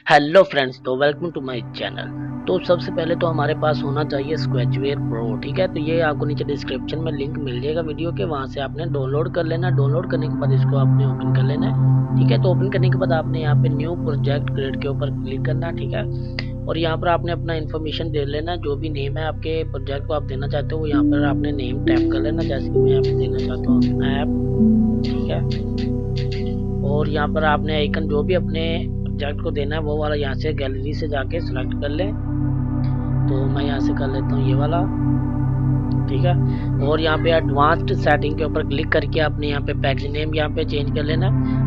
Hello friends, तो welcome to my channel. तो सबसे पहले तो हमारे पास होना चाहिए स्केचवेयर प्रो। ठीक है, तो ये आपको नीचे डिस्क्रिप्शन में लिंक मिल जाएगा वीडियो के, वहाँ से आपने डाउनलोड कर लेना। डाउनलोड करने के बाद इसको आपने ओपन कर लेना है। ठीक है, तो ओपन करने के बाद आपने यहाँ पे न्यू प्रोजेक्ट क्रिएट के ऊपर क्लिक करना है। ठीक है, और यहाँ पर आपने अपना इन्फॉर्मेशन दे लेना, जो भी नेम है आपके प्रोजेक्ट को आप देना चाहते हो, यहाँ पर आपने नेम टाइप कर लेना। जैसे कि मैं यहाँ पे देना चाहता हूँ अपना ऐप। ठीक है, और यहाँ पर आपने आइकन जो भी अपने प्रोजेक्ट को देना है वो वाला यहाँ से गैलरी से जाके सिलेक्ट कर ले। तो मैं यहाँ से कर लेता हूँ ये वाला। ठीक है, और यहाँ पे एडवांस्ड सेटिंग के ऊपर क्लिक करके आपने यहाँ पे पैकेज नेम यहाँ पे चेंज कर लेना।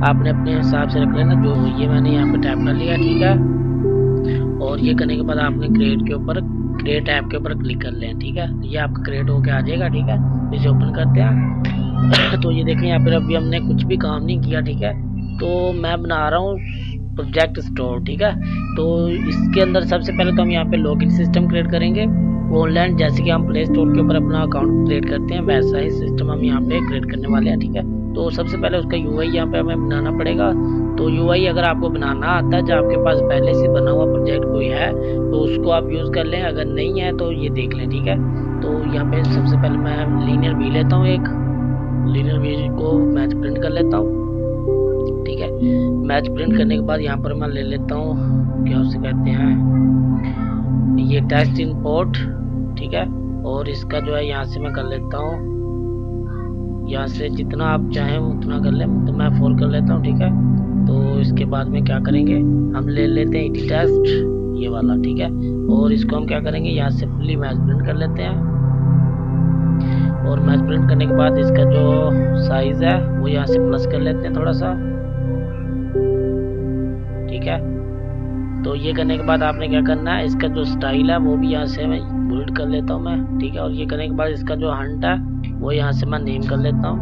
आपने अपने हिसाब से रख लेना, जो ये मैंने यहाँ पे टाइप कर लिया। ठीक है, और ये करने के बाद आपने क्रिएट ऐप के ऊपर क्लिक कर लें। ठीक है, ये आपका क्रिएट होके आ जाएगा। ठीक है, इसे ओपन करते हैं। तो ये देखें, यहाँ पर अभी हमने कुछ भी काम नहीं किया। ठीक है, तो मैं बना रहा हूँ प्रोजेक्ट स्टोर। ठीक है, तो इसके अंदर सबसे पहले तो हम यहाँ पे लॉगिन सिस्टम क्रिएट करेंगे ऑनलाइन। जैसे कि हम प्ले स्टोर के ऊपर अपना अकाउंट क्रिएट करते हैं, वैसा ही सिस्टम हम यहाँ पे क्रिएट करने वाले हैं। ठीक है, तो सबसे पहले उसका यूआई यहाँ पे हमें बनाना पड़ेगा। तो यूआई अगर आपको बनाना आता है, जो आपके पास पहले से बना हुआ प्रोजेक्ट कोई है, तो उसको आप यूज़ कर लें। अगर नहीं है तो ये देख लें। ठीक है, तो यहाँ पे सबसे पहले मैं लीनियर वी लेता हूँ, एक लीनियर वी को मैच प्रिंट कर लेता हूँ। ठीक है, मैच प्रिंट करने के बाद यहाँ पर मैं ले लेता हूँ, क्या उसे कहते हैं, ये टेक्स्ट इंपोर्ट। ठीक है, और इसका जो है यहाँ से मैं कर लेता हूँ, यहाँ से जितना आप चाहें उतना कर लें, तो मैं 4 कर लेता हूँ। ठीक है, तो इसके बाद में क्या करेंगे, हम ले लेते हैं इटी टेक्स्ट ये वाला। ठीक है, और इसको हम क्या करेंगे, यहाँ से फुल्ली मैच प्रिंट कर लेते हैं। और मैच प्रिंट करने के बाद इसका जो साइज है वो यहाँ से प्लस कर लेते हैं थोड़ा सा। ठीक है, तो ये करने के बाद आपने क्या करना है, इसका जो स्टाइल है वो भी यहाँ से मैं बुल्ड कर लेता हूँ मैं। ठीक है, और ये करने के बाद इसका जो हंट है वो यहाँ से मैं नेम कर लेता हूँ,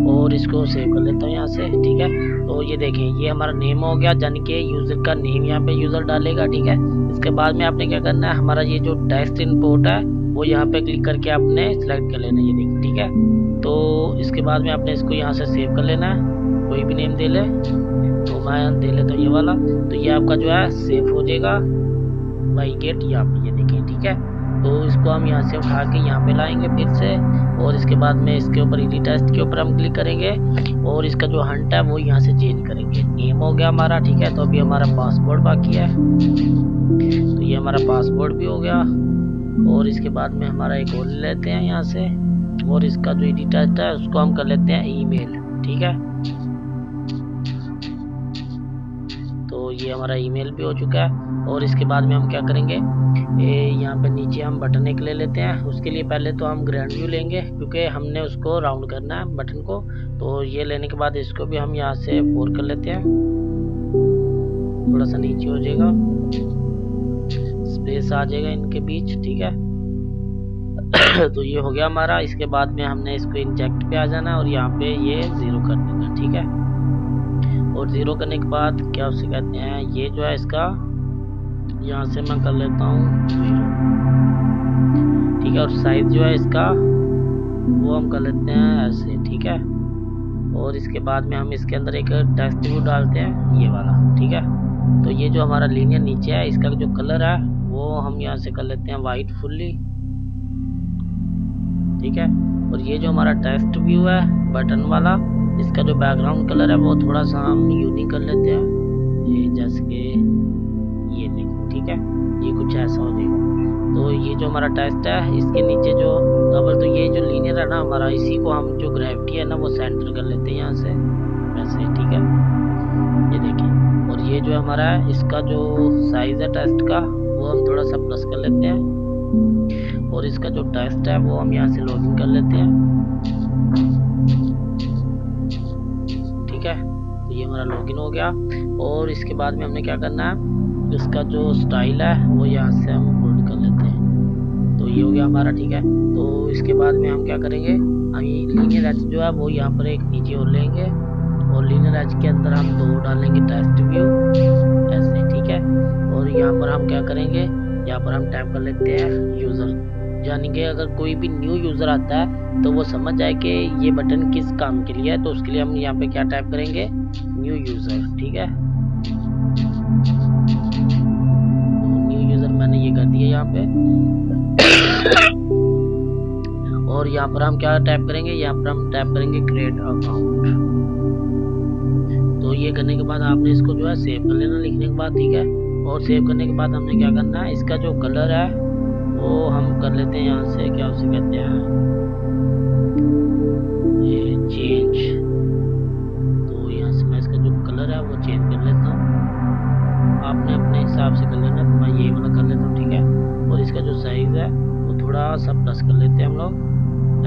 और इसको सेव कर लेता हूँ यहाँ से। ठीक है, तो ये देखें, ये हमारा नेम हो गया, यानी कि यूज़र का नेम यहाँ पे यूज़र डालेगा। ठीक है, इसके बाद में आपने क्या करना है, हमारा ये जो टेक्स्ट इनपुट है वो यहाँ पे क्लिक करके आपने सिलेक्ट कर लेना, ये देखिए। ठीक है, तो इसके बाद में आपने इसको यहाँ से सेव कर लेना है, कोई भी नेम दे ले। तो मैं दे लेता हूँ ये वाला। तो ये आपका जो है सेव हो जाएगा बाई गेट यहाँ पे, ये देखिए। ठीक है, तो इसको हम यहाँ से उठा के यहाँ पे लाएंगे फिर से, और इसके बाद में इसके ऊपर इडी टेस्ट के ऊपर हम क्लिक करेंगे, और इसका जो हंट है वो यहाँ से चेंज करेंगे। नेम हो गया हमारा। ठीक है, तो अभी हमारा पासवर्ड बाकी है, तो ये हमारा पासवर्ड भी हो गया। और इसके बाद में हमारा एक और ले लेते हैं यहाँ से, और इसका जो इडी टेस्ट है उसको हम कर लेते हैं ईमेल। ठीक है, तो ये हमारा ईमेल भी हो चुका है। और इसके बाद में हम क्या करेंगे, यहाँ पे नीचे हम बटन एक ले लेते हैं। उसके लिए पहले तो हम ग्रैंड व्यू लेंगे, क्योंकि हमने उसको राउंड करना है बटन को। तो ये लेने के बाद इसको भी हम यहाँ से 4 कर लेते हैं, थोड़ा सा नीचे हो जाएगा, स्पेस आ जाएगा इनके बीच। ठीक है, तो ये हो गया हमारा। इसके बाद में हमने इसको इंजेक्ट पे आ जाना और यहाँ पे ये 0 कर देना। ठीक है, और 0 करने के बाद क्या उसे कहते हैं, ये जो है इसका यहाँ से मैं कर लेता हूँ 0। ठीक है, और साइज जो है इसका वो हम कर लेते हैं ऐसे। ठीक है, और इसके बाद में हम इसके अंदर एक टेक्स्ट व्यू डालते हैं, ये वाला। ठीक है, तो ये जो हमारा लीनियर नीचे है, इसका जो कलर है वो हम यहाँ से कर लेते हैं वाइट फुल्ली। ठीक है, और ये जो हमारा टेक्स्ट व्यू है बटन वाला, इसका जो बैकग्राउंड कलर है वो थोड़ा सा हम यूनिक कर लेते हैं, ये जैसे कि ये देखिए। ठीक है, ये कुछ ऐसा हो जाएगा। तो ये जो हमारा टेक्स्ट है, इसके नीचे जो डबल, तो ये जो लीनियर है ना हमारा, इसी को हम जो ग्रेविटी है ना वो सेंटर कर लेते हैं यहाँ से वैसे। ठीक है, ये देखिए। और ये जो हमारा है, इसका जो साइज है टेक्स्ट का वो हम थोड़ा सा प्लस कर लेते हैं, और इसका जो टेक्स्ट है वो हम यहाँ से लॉगिन कर लेते हैं। ठीक है, तो ये हमारा लॉगिन हो गया। और इसके बाद में हमने क्या करना है, इसका जो स्टाइल है वो यहाँ से हम होल्ड कर लेते हैं, तो ये हो गया हमारा। ठीक है, तो इसके बाद में हम क्या करेंगे, हम लीनियर एज जो है वो यहाँ पर एक नीचे और लेंगे, और लीनियर एज के अंदर हम 2 डालेंगे टेक्स्ट व्यू ऐसे। ठीक है, और यहाँ पर हम क्या करेंगे, यहाँ पर हम टाइप कर लेते हैं यूज़र। यानी कि अगर कोई भी न्यू यूज़र आता है तो वो समझ जाए कि ये बटन किस काम के लिए है। तो उसके लिए हम यहाँ पे क्या टाइप करेंगे, न्यू यूज़र। ठीक है, न्यू यूज़र मैंने ये कर दिया यहाँ पे। और यहाँ पर हम क्या टाइप करेंगे, यहाँ पर हम टाइप करेंगे क्रिएट अकाउंट। तो ये करने के बाद आपने इसको जो है सेव कर लेना लिखने के बाद। ठीक है, और सेव करने के बाद हमने क्या करना है, इसका जो कलर है वो हम कर लेते हैं यहाँ से, क्या उसे कहते हैं, ये चेंज। तो यहाँ से मैं इसका जो कलर है वो चेंज कर लेता हूँ, आपने अपने हिसाब से कर लेना। तो मैं ये वाला कर लेता हूँ। ठीक है, और इसका जो साइज़ है वो थोड़ा सा प्लस कर लेते हैं हम लोग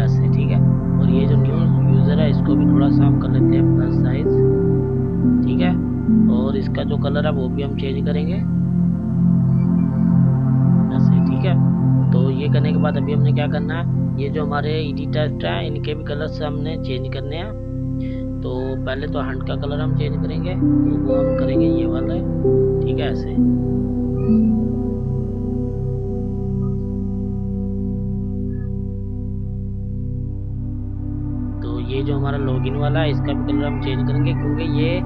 ऐसे। ठीक है, और ये जो न्यू यूज़र है इसको भी थोड़ा सा हम कर लेते हैं प्लस साइज। ठीक है, और इसका जो कलर है वो भी हम चेंज करेंगे ऐसे। ठीक है, तो ये करने के बाद अभी हमने क्या करना है, ये जो हमारे ईडी टेस्ट है इनके भी कलर्स हमने चेंज करने हैं। तो पहले तो हंट का कलर हम चेंज करेंगे, तो वो हम करेंगे ये वाला। ठीक है, ऐसे। तो ये जो हमारा लॉगिन वाला है इसका भी कलर हम चेंज करेंगे, क्योंकि ये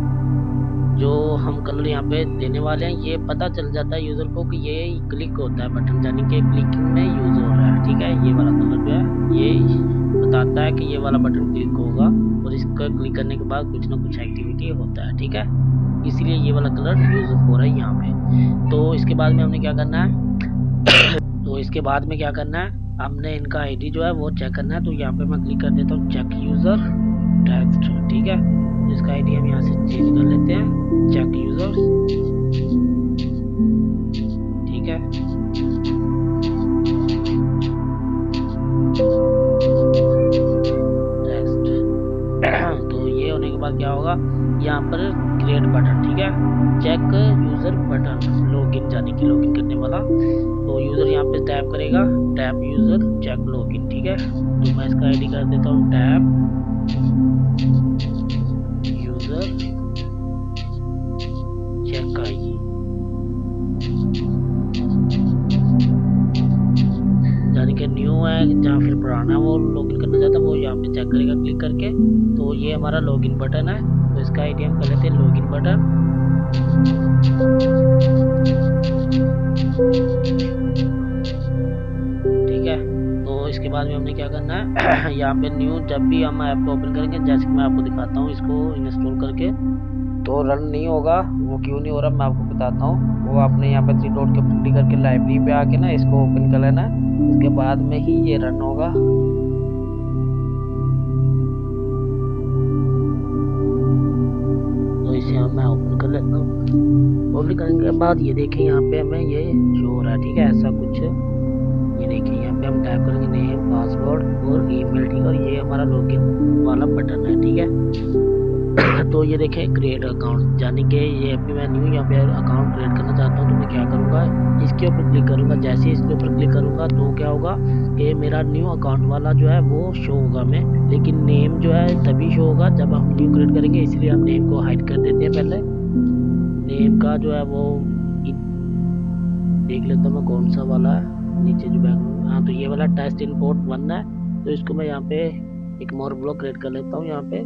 जो हम कलर यहाँ पे देने वाले हैं ये पता चल जाता है यूज़र को कि ये क्लिक होता है बटन, यानी कि क्लिकिंग में यूज़ हो रहा है। ठीक है, ये वाला कलर जो है ये बताता है कि ये वाला बटन क्लिक होगा और इसका क्लिक करने के बाद कुछ ना कुछ एक्टिविटी होता है। ठीक है, इसलिए ये वाला कलर यूज़ हो रहा है यहाँ पे। तो इसके बाद में हमने क्या करना है तो इसके बाद में क्या करना है, हमने इनका आईडी जो है वो चेक करना है। तो यहाँ पे मैं क्लिक कर देता हूँ चेक यूज़र टेक्स्ट। ठीक है, इसका आईडी हम यहाँ से चेंज कर लेते हैं चेक यूज़र्स। ठीक है, टेक्स्ट। तो ये होने के बाद क्या होगा, यहाँ पर क्रिएट बटन। ठीक है, चेक यूज़र बटन लॉगिन, यानी कि लॉगिन करने वाला। तो यूज़र यहाँ पे टैप करेगा, टैप यूज़र चेक लॉगिन। ठीक है, तो मैं इसका आईडी कर देता हूँ टैप यूज़र चेक आई। यानी कि न्यू है या फिर पुराना है वो लॉगिन करना चाहता है वो यहाँ पे चेक करेगा क्लिक करके। तो ये हमारा लॉगिन बटन है, तो इसका आईडी हम कर लेते हैं लॉगिन बटन। ठीक है, तो इसके बाद में हमने क्या करना है यहाँ पे न्यू, जब भी हम ऐप को ओपन करेंगे, जैसे कि मैं आपको दिखाता हूँ इसको इंस्टॉल करके, तो रन नहीं होगा। वो क्यों नहीं हो रहा मैं आपको बताता हूँ। वो आपने यहाँ पे 3 डॉट के क्लिक करके लाइब्रेरी पे आके ना इसको ओपन कर लेना है, इसके बाद में ही ये रन होगा। तो इसे मैं ओपन कर लेता हूँ। ओपन करने के बाद ये देखें यहाँ पे हमें ये शो हो रहा है। ठीक है, ऐसा कुछ ये देखिए यहाँ पे हम टाइप करेंगे नेम, पासवर्ड और ईमेल। ठीक है, और ये हमारा लॉगिन वाला बटन है। ठीक है, तो ये देखें क्रिएट अकाउंट, यानी कि ये अभी मैं न्यू यहाँ पे अकाउंट क्रिएट करना चाहता हूँ। तो मैं क्या करूँगा, इसके ऊपर क्लिक करूँगा। जैसे ही इसके ऊपर क्लिक करूँगा तो क्या होगा कि मेरा न्यू अकाउंट वाला जो है वो शो होगा में, लेकिन नेम जो है तभी शो होगा जब हम न्यू क्रिएट करेंगे, इसलिए हम नेम को हाइड कर देते हैं। पहले नेम का जो है वो देख लेता हूँ मैं कौन सा वाला है, नीचे जो बैक। हाँ, तो ये वाला टेस्ट इनपोर्ट 1 है, तो इसको मैं यहाँ पे एक मोर ब्लॉक क्रिएट कर लेता हूँ यहाँ पे।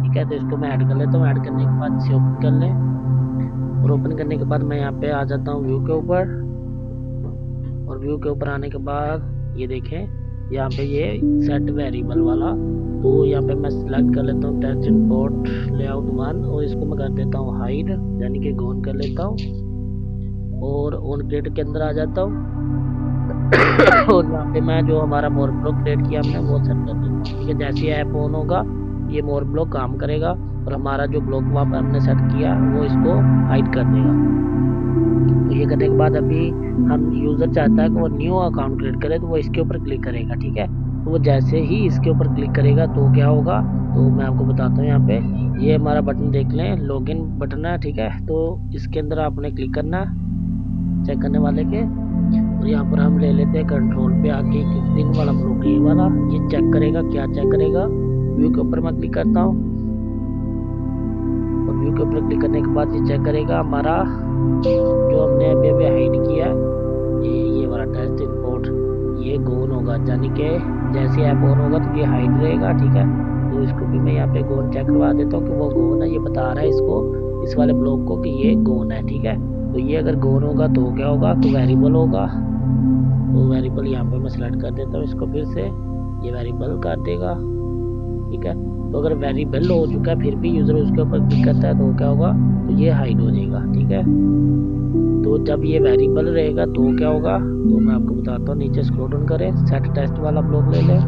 ठीक है, तो इसको मैं ऐड कर लेता हूँ। ऐड करने के बाद इसे ओपन कर लें, और ओपन करने के बाद मैं यहाँ पे आ जाता हूँ व्यू के ऊपर। और व्यू के ऊपर आने के बाद ये देखें यहाँ पे ये सेट वेरिएबल वाला, तो यहाँ पे मैं सिलेक्ट कर लेता हूँ टेक्स्ट इंपोर्ट लेआउट 1, और इसको मैं कर देता हूँ हाइड, यानी कि गोन कर लेता हूँ, और ऑन क्रिएट के अंदर आ जाता हूँ। और यहाँ पे मैं जो हमारा मोर ब्लॉक क्रिएट किया हमने वो सेट कर देता हूँ। ठीक है, जैसे ही ऐप ऑन होगा ये मोर ब्लॉक काम करेगा, और हमारा जो ब्लॉक वहाँ पर हमने सेट किया वो इसको हाइड कर देगा। तो ये करने के बाद अभी हम यूज़र चाहता है कि वो न्यू अकाउंट क्रिएट करे, तो वो इसके ऊपर क्लिक करेगा। ठीक है, तो वो जैसे ही इसके ऊपर क्लिक करेगा तो क्या होगा, तो मैं आपको बताता हूँ। यहाँ पे ये हमारा बटन देख लें, लॉगिन बटन है। ठीक है, तो इसके अंदर आपने क्लिक करना चेक करने वाले के, और यहाँ पर हम ले लेते हैं कंट्रोल पे आके किस दिन वाला ब्लॉक, ये वाला। ये चेक करेगा, क्या चेक करेगा व्यू के ऊपर मैं क्लिक करता हूँ और व्यू के ऊपर क्लिक करने के बाद ये चेक करेगा हमारा जो हमने अभी अभी हाइड किया है ये वाला टेस्ट इंपोर्ट ये गोन होगा, यानी कि जैसे ऐप ऑन होगा तो ये हाइड रहेगा। ठीक है, तो इसको भी मैं यहाँ पे गोन चेक करवा देता हूँ कि वो गोन है, ये बता रहा है इसको इस वाले ब्लॉक को कि ये गोन है। ठीक है, तो ये अगर गोन होगा तो क्या होगा, तो वेरिएबल होगा। तो वेरिएबल यहाँ पे मैं सेलेक्ट कर देता हूँ इसको, फिर से ये वेरिएबल कर देगा। ठीक है, तो अगर वेरिएबल हो चुका है फिर भी यूजर उसके ऊपर क्लिक करता है तो क्या होगा, तो ये हाइड हो जाएगा। ठीक है, तो जब ये वेरिएबल रहेगा तो क्या होगा, तो मैं आपको बताता हूँ। नीचे स्क्रॉल डाउन करें, सेट टेस्ट वाला ब्लॉक ले लें।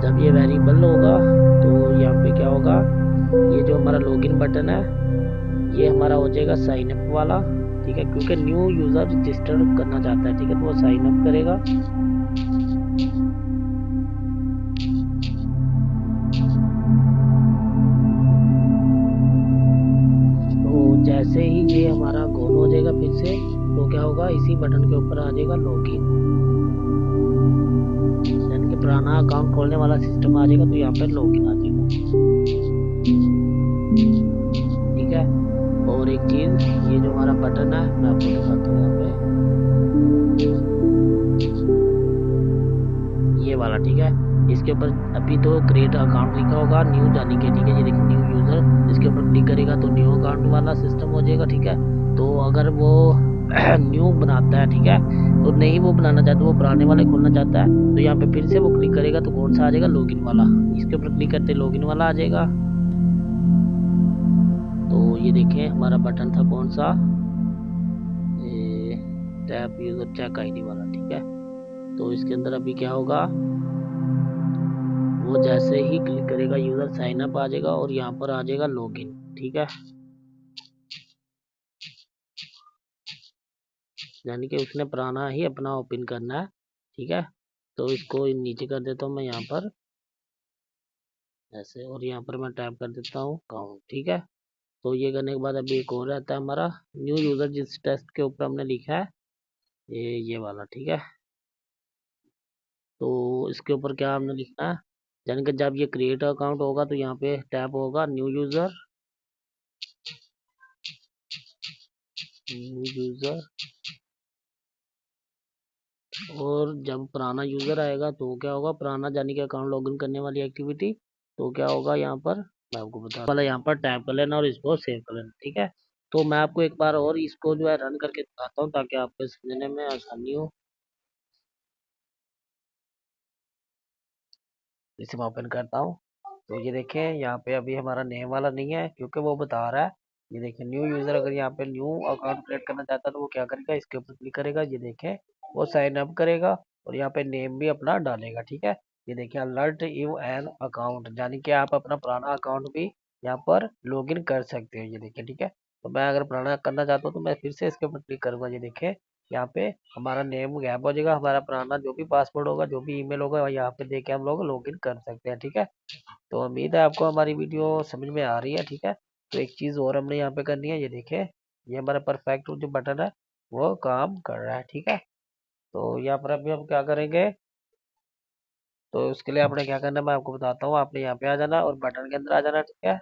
जब ये वेरिएबल होगा तो यहाँ पे क्या होगा, ये जो हमारा लॉगिन बटन है ये हमारा हो जाएगा साइन अप वाला। ठीक है, क्योंकि न्यू यूजर रजिस्टर करना चाहता है। ठीक है, तो वो साइन अप करेगा। तो जैसे ही ये हमारा गोल हो जाएगा फिर से, तो क्या होगा, इसी बटन के ऊपर आ जाएगा लॉगिन, यानी कि पुराना अकाउंट खोलने वाला सिस्टम आ जाएगा। तो यहाँ पर लॉगिन आ जाएगा। ठीक है, और एक चीज, ये जो हमारा बटन है मैं आपको दिखाता हूँ यहाँ पे, ये वाला। ठीक है, इसके ऊपर अभी तो क्रिएट अकाउंट लिखा होगा, न्यू जाने के। ठीक है, ये देखिए न्यू यूजर, इसके ऊपर क्लिक करेगा तो न्यू अकाउंट वाला सिस्टम हो जाएगा। ठीक है, तो अगर वो न्यू बनाता है, ठीक है, तो नहीं वो बनाना चाहता, वो पुराने वाले खोलना चाहता है, तो यहाँ पे फिर से वो क्लिक करेगा तो कौन सा आ जाएगा, लॉगिन वाला। इसके ऊपर क्लिक करते लॉगिन वाला आ जाएगा। तो ये देखें हमारा बटन था कौन सा, टैप यूजर चेक आईडी वाला। ठीक है, तो इसके अंदर अभी क्या होगा, वो जैसे ही क्लिक करेगा यूजर साइन अप आ जाएगा और यहाँ पर आ जाएगा लॉगिन। ठीक है, यानी कि उसने पुराना ही अपना ओपन करना है। ठीक है, तो इसको नीचे कर देता हूँ मैं यहाँ पर ऐसे, और यहाँ पर मैं टैप कर देता हूँ अकाउंट। ठीक है, तो ये करने के बाद अभी एक और रहता है हमारा न्यू यूजर, जिस टेस्ट के ऊपर हमने लिखा है ये वाला। ठीक है, तो इसके ऊपर क्या हमने लिखना है, यानी कि जब ये क्रिएट अकाउंट होगा तो यहाँ पे टैब होगा न्यू यूजर, न्यू यूजर, और जब पुराना यूजर आएगा तो क्या होगा, पुराना यानी कि अकाउंट लॉगिन करने वाली एक्टिविटी, तो क्या होगा यहाँ पर मैं आपको बता वाला, यहाँ पर टैप कर लेना और इसको सेव कर लेना। ठीक है, तो मैं आपको एक बार और इसको जो है रन करके दिखाता हूँ ताकि आपको समझने में आसानी हो। इसे मैं ओपन करता हूँ, तो ये देखें यहाँ पे अभी हमारा नेम वाला नहीं है क्योंकि वो बता रहा है, ये देखें न्यू यूजर, अगर यहाँ पे न्यू अकाउंट क्रिएट करना चाहता है तो वो क्या करेगा, इसके ऊपर क्लिक करेगा। ये देखें वो साइन अप करेगा और यहाँ पे नेम भी अपना डालेगा। ठीक है, ये देखिए अलर्ट यू एन अकाउंट, यानी कि आप अपना पुराना अकाउंट भी यहाँ पर लॉगिन कर सकते हो। ये देखिए, ठीक है, तो मैं अगर पुराना करना चाहता हूँ तो मैं फिर से इसके ऊपर क्लिक करूंगा। ये देखें यहाँ पे हमारा नेम गैप हो जाएगा, हमारा पुराना जो भी पासवर्ड होगा, जो भी ईमेल होगा, यहाँ पे देके हम लोग लॉगिन कर सकते हैं। ठीक है, तो उम्मीद है आपको हमारी वीडियो समझ में आ रही है। ठीक है, तो एक चीज़ और हमने यहाँ पे करनी है, ये देखिए ये हमारा परफेक्ट जो बटन है वो काम कर रहा है। ठीक है, तो यहाँ पर अभी हम क्या करेंगे, तो उसके लिए आपने क्या करना है मैं आपको बताता हूँ। आपने यहाँ पे आ जाना और बटन के अंदर आ जाना। ठीक है,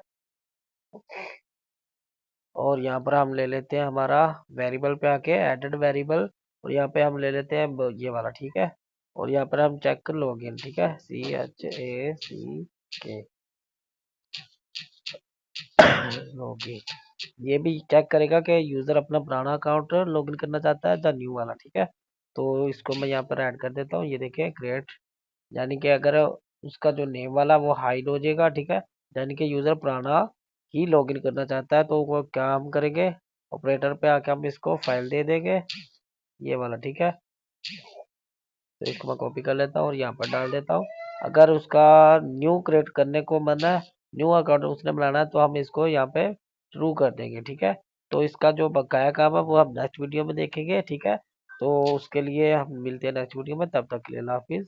और यहाँ पर हम ले लेते हैं हमारा वेरिएबल पे आके एडेड वेरिएबल, और यहाँ पे हम ले लेते हैं ये वाला। ठीक है, और यहाँ पर हम चेक कर लॉगिन। ठीक है, CHACK लॉगिन, ये भी चेक करेगा कि यूजर अपना पुराना अकाउंट लॉगिन करना चाहता है या न्यू वाला। ठीक है, तो इसको मैं यहाँ पर ऐड कर देता हूँ। ये देखें क्रिएट, यानी कि अगर उसका जो नेम वाला वो हाइड हो जाएगा। ठीक है, यानी कि यूजर पुराना ही लॉगिन करना चाहता है, तो वो क्या हम करेंगे, ऑपरेटर पे आके हम इसको फाइल दे देंगे ये वाला। ठीक है, तो इसको मैं कॉपी कर लेता हूँ और यहाँ पर डाल देता हूँ। अगर उसका न्यू क्रिएट करने को मन है, न्यू अकाउंट उसने बनाना है, तो हम इसको यहाँ पे शुरू कर देंगे। ठीक है, तो इसका जो बकाया काम है वो हम नेक्स्ट वीडियो में देखेंगे। ठीक है, तो उसके लिए हम मिलते हैं नेक्स्ट वीडियो में, तब तक के लिए अल्लाह हाफिज।